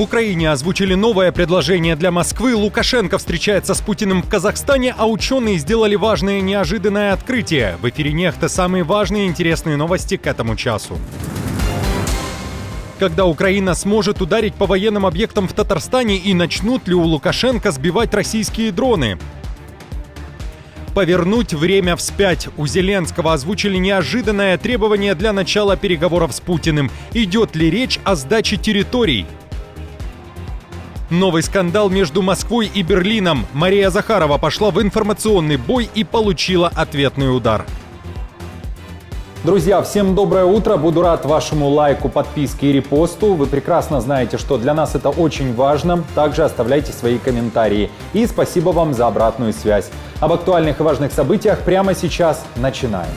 Украине озвучили новое предложение для Москвы. Лукашенко встречается с Путиным в Казахстане, а ученые сделали важное неожиданное открытие. В эфире «Нехта» самые важные и интересные новости к этому часу. Когда Украина сможет ударить по военным объектам в Татарстане и начнут ли у Лукашенко сбивать российские дроны? Повернуть время вспять. У Зеленского озвучили неожиданное требование для начала переговоров с Путиным. Идет ли речь о сдаче территорий? Новый скандал между Москвой и Берлином. Мария Захарова пошла в информационный бой и получила ответный удар. Друзья, всем доброе утро. Буду рад вашему лайку, подписке и репосту. Вы прекрасно знаете, что для нас это очень важно. Также оставляйте свои комментарии. И спасибо вам за обратную связь. Об актуальных и важных событиях прямо сейчас начинаем.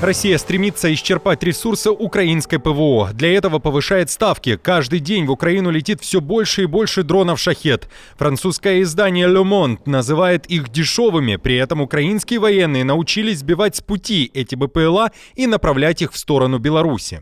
Россия стремится исчерпать ресурсы украинской ПВО. Для этого повышает ставки. Каждый день в Украину летит все больше и больше дронов «Шахед». Французское издание «Le Monde» называет их дешевыми. При этом украинские военные научились сбивать с пути эти БПЛА и направлять их в сторону Беларуси.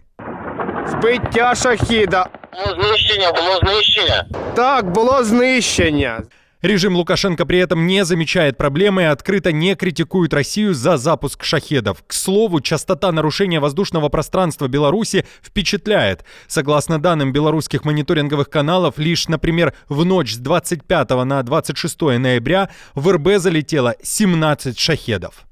Збиття «Шахіда». Було знищення. Так, було знищення. Режим Лукашенко при этом не замечает проблемы и открыто не критикует Россию за запуск «Шахедов». К слову, частота нарушения воздушного пространства Беларуси впечатляет. Согласно данным белорусских мониторинговых каналов, лишь, например, в ночь с 25 на 26 ноября в РБ залетело 17 «Шахедов».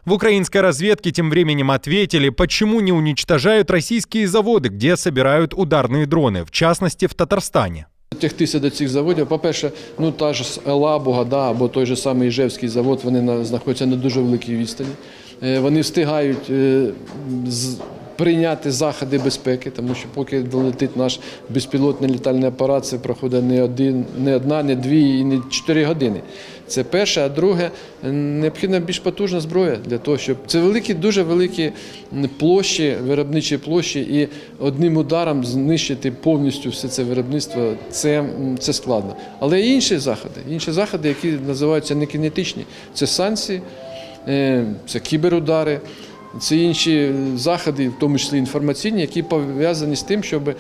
В украинской разведке тем временем ответили, почему не уничтожают российские заводы, где собирают ударные дроны, в частности в Татарстане. Тягтися до цих заводів, по-перше, та ж Елабуга, або той же самий Іжевський завод, вони знаходяться на дуже великій відстані. Вони встигають прийняти заходи безпеки, тому що поки долетить наш безпілотний літальний апарат, це проходить не одна, не дві і не 4 години. Це перше. А друге, необхідна більш потужна зброя для того, щоб... Це великі, дуже великі площі, виробничі площі, і одним ударом знищити повністю все це виробництво, це складно. Але є інші заходи, які називаються некінетичні. Це санкції, це кіберудари, це інші заходи, в тому числі інформаційні, які пов'язані з тим, щоб,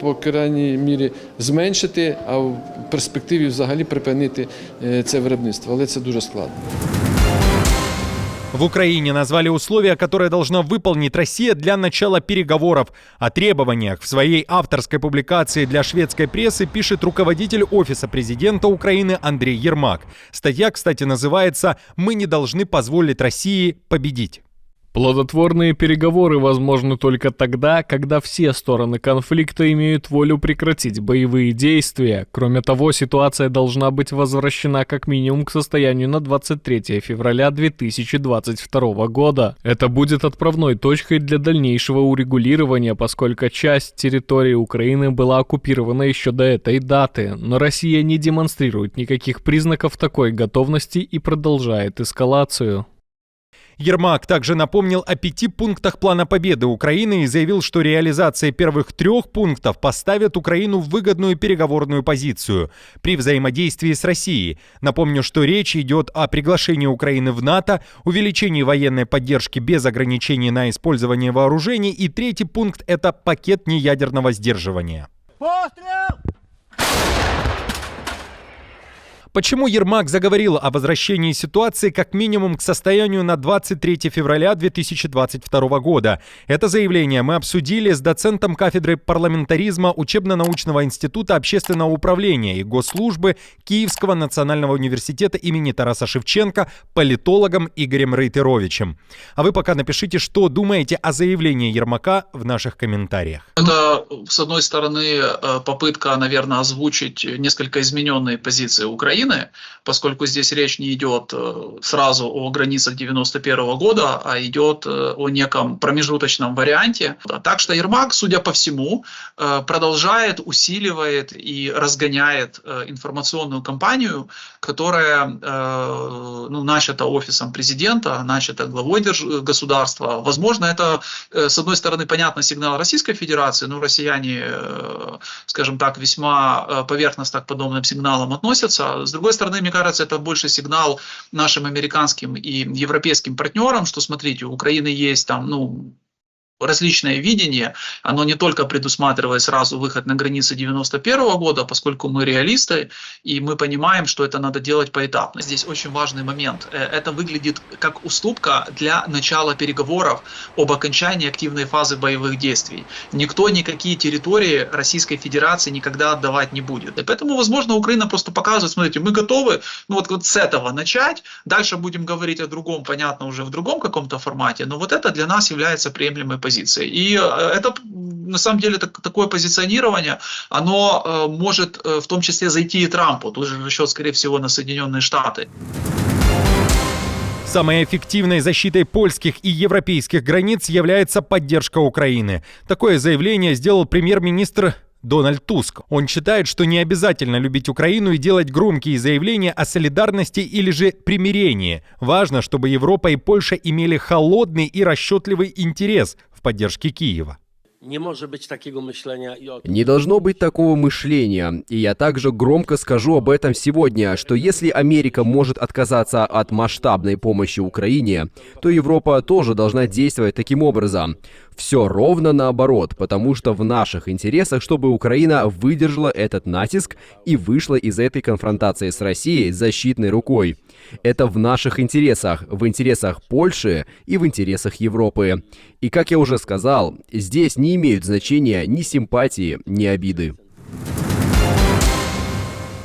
по крайній мірі, зменшити, а в перспективі взагалі припинити це виробництво. Але це дуже складно. В Украине назвали условия, которые должна выполнить Россия для начала переговоров. О требованиях в своей авторской публикации для шведской прессы пишет руководитель Офиса президента Украины Андрей Ермак. Статья, кстати, называется «Мы не должны позволить России победить». Плодотворные переговоры возможны только тогда, когда все стороны конфликта имеют волю прекратить боевые действия. Кроме того, ситуация должна быть возвращена как минимум к состоянию на 23 февраля 2022 года. Это будет отправной точкой для дальнейшего урегулирования, поскольку часть территории Украины была оккупирована еще до этой даты, но Россия не демонстрирует никаких признаков такой готовности и продолжает эскалацию. Ермак также напомнил о 5 пунктах плана победы Украины и заявил, что реализация первых 3 пунктов поставит Украину в выгодную переговорную позицию при взаимодействии с Россией. Напомню, что речь идет о приглашении Украины в НАТО, увеличении военной поддержки без ограничений на использование вооружений, и 3-й пункт – это пакет неядерного сдерживания. Постріл! Почему Ермак заговорил о возвращении ситуации как минимум к состоянию на 23 февраля 2022 года? Это заявление мы обсудили с доцентом кафедры парламентаризма Учебно-научного института общественного управления и госслужбы Киевского национального университета имени Тараса Шевченко, политологом Игорем Рейтеровичем. А вы пока напишите, что думаете о заявлении Ермака в наших комментариях. Это, с одной стороны, попытка, наверное, озвучить несколько измененные позиции Украины, поскольку здесь речь не идет сразу о границах 1991 года, а идет о неком промежуточном варианте. Так что Ермак, судя по всему, продолжает, усиливает и разгоняет информационную кампанию, которая начата офисом президента, начата главой государства. Возможно, это, с одной стороны, понятно, сигнал Российской Федерации, но россияне, скажем так, весьма поверхностно к подобным сигналам относятся. С другой стороны, мне кажется, это больше сигнал нашим американским и европейским партнерам, что, смотрите, у Украины есть там, различное видение, оно не только предусматривает сразу выход на границы 91 года, поскольку мы реалисты, и мы понимаем, что это надо делать поэтапно. Здесь очень важный момент. Это выглядит как уступка для начала переговоров об окончании активной фазы боевых действий. Никто никакие территории Российской Федерации никогда отдавать не будет. И поэтому, возможно, Украина просто показывает, смотрите, мы готовы вот с этого начать, дальше будем говорить о другом, понятно, уже в другом каком-то формате, но вот это для нас является приемлемой позицией. И это, на самом деле, такое позиционирование, оно может в том числе зайти и Трампу, тут же расчет, скорее всего, на Соединенные Штаты. Самой эффективной защитой польских и европейских границ является поддержка Украины. Такое заявление сделал премьер-министр Дональд Туск. Он считает, что не обязательно любить Украину и делать громкие заявления о солидарности или же примирении. Важно, чтобы Европа и Польша имели холодный и расчетливый интерес в поддержке Киева. Не должно быть такого мышления. И я также громко скажу об этом сегодня, что если Америка может отказаться от масштабной помощи Украине, то Европа тоже должна действовать таким образом. Все ровно наоборот, потому что в наших интересах, чтобы Украина выдержала этот натиск и вышла из этой конфронтации с Россией защитной рукой. Это в наших интересах, в интересах Польши и в интересах Европы. И, как я уже сказал, здесь не имеют значения ни симпатии, ни обиды.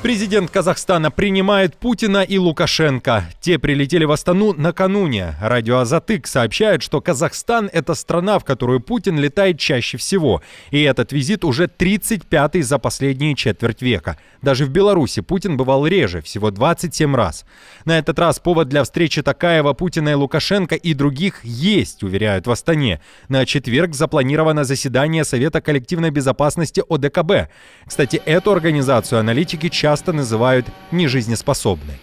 Президент Казахстана принимает Путина и Лукашенко. Те прилетели в Астану накануне. Радио «Азатык» сообщает, что Казахстан – это страна, в которую Путин летает чаще всего. И этот визит уже 35-й за последние четверть века. Даже в Беларуси Путин бывал реже, всего 27 раз. На этот раз повод для встречи Токаева, Путина и Лукашенко и других есть, уверяют в Астане. На четверг запланировано заседание Совета коллективной безопасности ОДКБ. Кстати, эту организацию аналитики часто называют нежизнеспособной.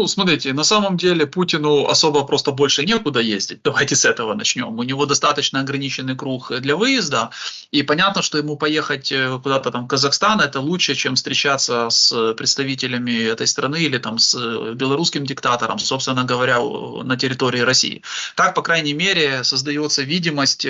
Смотрите, на самом деле Путину особо просто больше некуда ездить. Давайте с этого начнем. У него достаточно ограниченный круг для выезда. И понятно, что ему поехать куда-то там в Казахстан это лучше, чем встречаться с представителями этой страны или там с белорусским диктатором, собственно говоря, на территории России. Так, по крайней мере, создается видимость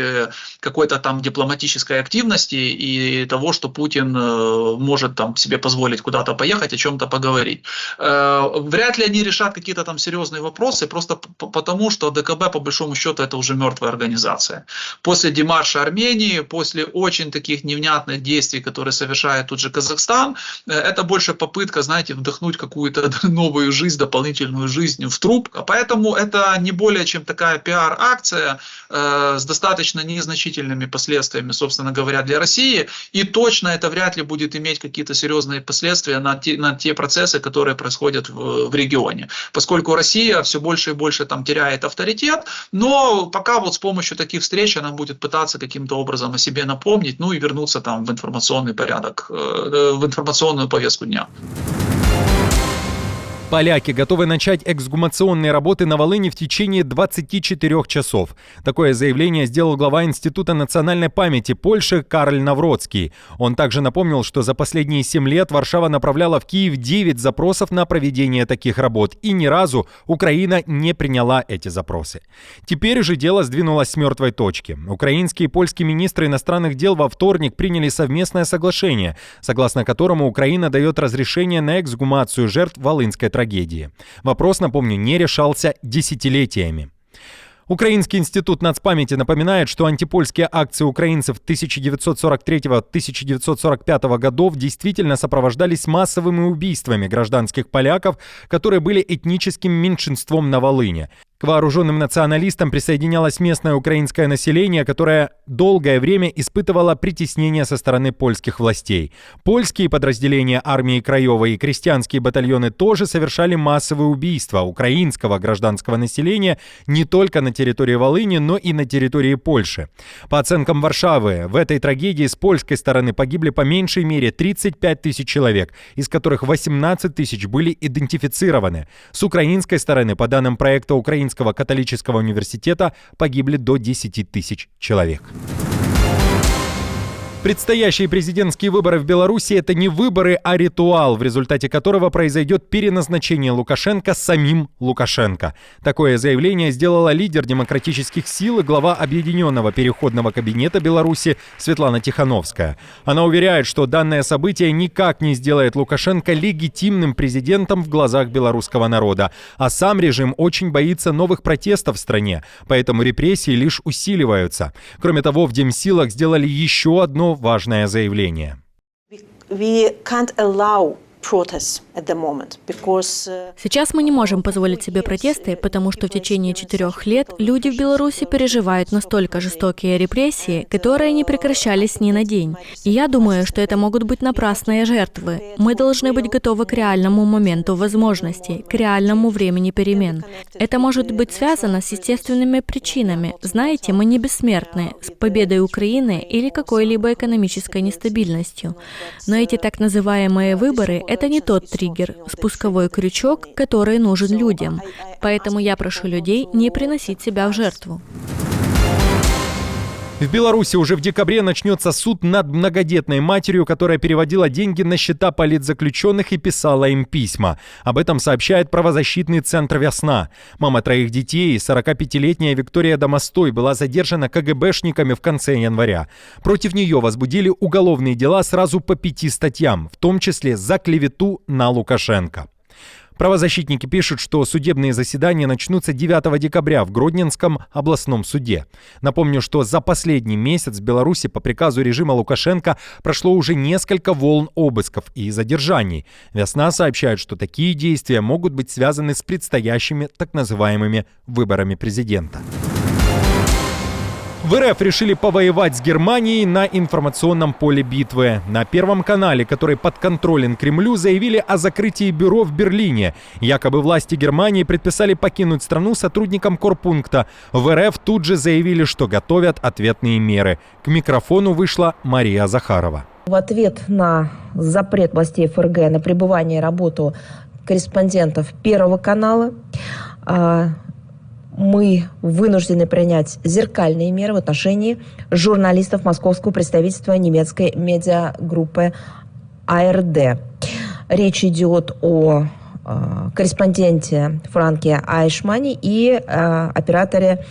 какой-то там дипломатической активности и того, что Путин может там себе позволить куда-то поехать, о чем-то поговорить. Вряд ли они решат какие-то там серьезные вопросы, просто потому, что ДКБ, по большому счету, это уже мертвая организация. После демарша Армении, после очень таких невнятных действий, которые совершает тут же Казахстан, это больше попытка, знаете, вдохнуть какую-то новую жизнь, дополнительную жизнь в труп. Поэтому это не более чем такая пиар-акция с достаточно незначительными последствиями, собственно говоря, для России. И точно это вряд ли будет иметь какие-то серьезные последствия на те процессы, которые происходят в регионе. Поскольку Россия все больше и больше там теряет авторитет, но пока вот с помощью таких встреч она будет пытаться каким-то образом о себе напомнить, и вернуться там в информационный порядок, в информационную повестку дня. Поляки готовы начать эксгумационные работы на Волыни в течение 24 часов. Такое заявление сделал глава Института национальной памяти Польши Карл Навроцкий. Он также напомнил, что за последние 7 лет Варшава направляла в Киев 9 запросов на проведение таких работ, и ни разу Украина не приняла эти запросы. Теперь же дело сдвинулось с мертвой точки. Украинские и польские министры иностранных дел во вторник приняли совместное соглашение, согласно которому Украина дает разрешение на эксгумацию жертв Волынской трагедии. Вопрос, напомню, не решался десятилетиями. Украинский институт нацпамяти напоминает, что антипольские акции украинцев 1943-1945 годов действительно сопровождались массовыми убийствами гражданских поляков, которые были этническим меньшинством на Волыни. К вооруженным националистам присоединялось местное украинское население, которое долгое время испытывало притеснение со стороны польских властей. Польские подразделения армии Краевой и крестьянские батальоны тоже совершали массовые убийства украинского гражданского населения не только на территории Волыни, но и на территории Польши. По оценкам Варшавы, в этой трагедии с польской стороны погибли по меньшей мере 35 тысяч человек, из которых 18 тысяч были идентифицированы. С украинской стороны, по данным проекта Украинского католического университета, погибли до 10 тысяч человек. Предстоящие президентские выборы в Беларуси – это не выборы, а ритуал, в результате которого произойдет переназначение Лукашенко самим Лукашенко. Такое заявление сделала лидер демократических сил и глава Объединенного переходного кабинета Беларуси Светлана Тихановская. Она уверяет, что данное событие никак не сделает Лукашенко легитимным президентом в глазах белорусского народа, а сам режим очень боится новых протестов в стране, поэтому репрессии лишь усиливаются. Кроме того, в Демсилах сделали еще одно важное заявление. Сейчас мы не можем позволить себе протесты, потому что в течение 4 лет люди в Беларуси переживают настолько жестокие репрессии, которые не прекращались ни на день. И я думаю, что это могут быть напрасные жертвы. Мы должны быть готовы к реальному моменту возможностей, к реальному времени перемен. Это может быть связано с естественными причинами. Знаете, мы не бессмертны, с победой Украины или какой-либо экономической нестабильностью. Но эти так называемые выборы – это не тот триггер, спусковой крючок, который нужен людям. Поэтому я прошу людей не приносить себя в жертву. В Беларуси уже в декабре начнется суд над многодетной матерью, которая переводила деньги на счета политзаключенных и писала им письма. Об этом сообщает правозащитный центр «Весна». Мама 3 детей, 45-летняя Виктория Домостой, была задержана КГБшниками в конце января. Против нее возбудили уголовные дела сразу по 5 статьям, в том числе за клевету на Лукашенко. Правозащитники пишут, что судебные заседания начнутся 9 декабря в Гродненском областном суде. Напомню, что за последний месяц в Беларуси по приказу режима Лукашенко прошло уже несколько волн обысков и задержаний. «Весна» сообщает, что такие действия могут быть связаны с предстоящими так называемыми выборами президента. В РФ решили повоевать с Германией на информационном поле битвы. На Первом канале, который подконтролен Кремлю, заявили о закрытии бюро в Берлине. Якобы власти Германии предписали покинуть страну сотрудникам корпункта. В РФ тут же заявили, что готовят ответные меры. К микрофону вышла Мария Захарова. В ответ на запрет властей ФРГ на пребывание и работу корреспондентов Первого канала мы вынуждены принять зеркальные меры в отношении журналистов московского представительства немецкой медиагруппы АРД. Речь идет о корреспонденте Франке Айшмане и операторе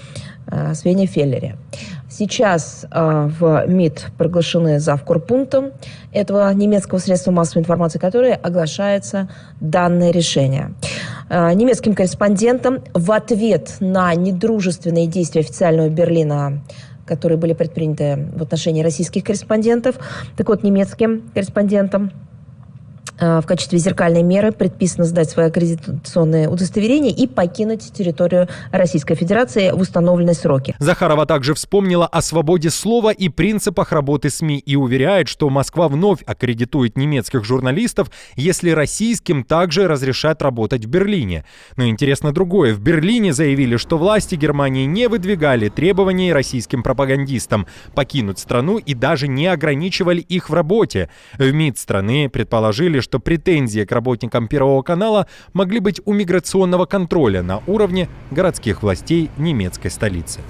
Свене Феллере. Сейчас в МИД приглашены завкорпунктом этого немецкого средства массовой информации, которое оглашается данное решение. Немецким корреспондентам в ответ на недружественные действия официального Берлина, которые были предприняты в отношении российских корреспондентов, так вот, немецким корреспондентам в качестве зеркальной меры предписано сдать свои аккредитационные удостоверения и покинуть территорию Российской Федерации в установленные сроки. Захарова также вспомнила о свободе слова и принципах работы СМИ и уверяет, что Москва вновь аккредитует немецких журналистов, если российским также разрешат работать в Берлине. Но интересно другое. В Берлине заявили, что власти Германии не выдвигали требований российским пропагандистам покинуть страну и даже не ограничивали их в работе. В МИД страны предположили, что претензии к работникам Первого канала могли быть у миграционного контроля на уровне городских властей немецкой столицы.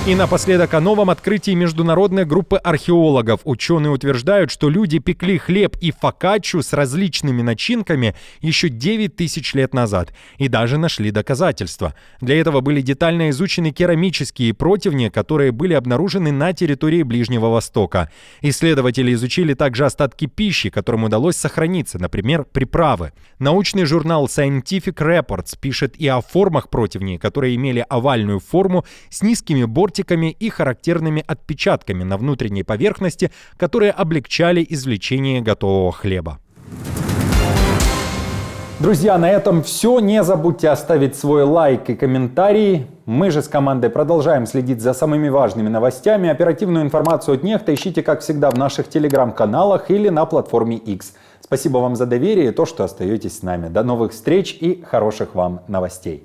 И напоследок о новом открытии международной группы археологов. Ученые утверждают, что люди пекли хлеб и фокаччу с различными начинками еще 9 тысяч лет назад. И даже нашли доказательства. Для этого были детально изучены керамические противни, которые были обнаружены на территории Ближнего Востока. Исследователи изучили также остатки пищи, которым удалось сохраниться, например, приправы. Научный журнал Scientific Reports пишет и о формах противней, которые имели овальную форму с низкими бортиками и характерными отпечатками на внутренней поверхности, которые облегчали извлечение готового хлеба. Друзья, на этом все. Не забудьте оставить свой лайк и комментарий. Мы же с командой продолжаем следить за самыми важными новостями. Оперативную информацию от Нехта ищите, как всегда, в наших телеграм-каналах или на платформе X. Спасибо вам за доверие и то, что остаетесь с нами. До новых встреч и хороших вам новостей.